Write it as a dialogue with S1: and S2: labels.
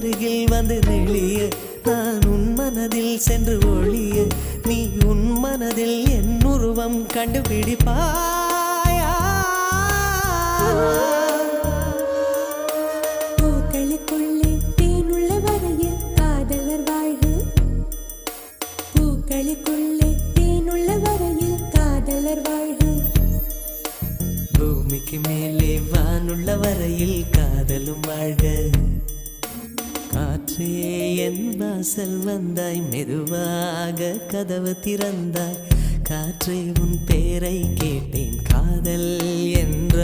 S1: அருகில் வந்து நெளிய நான் உன் மனதில் சென்று ஒளிய நீ உன் மனதில் என் உருவம் கண்டுபிடிப்பாயா
S2: பூக்களுக்குள்ளே தேனுள்ள வரையில் காதலர் வாழ்வு பூக்களுக்குள்ளே தேனுள்ள வரையில் காதலர் வாழ்வு
S1: பூமிக்கு மேலே வானுள்ள வரையில் காதலும் வாழ்க காற்றே என் வாசல் வந்தாய் மெதுவாக கதவு திறந்தாய் காற்றே உன் பேரை கேட்டேன் காதல் என்ற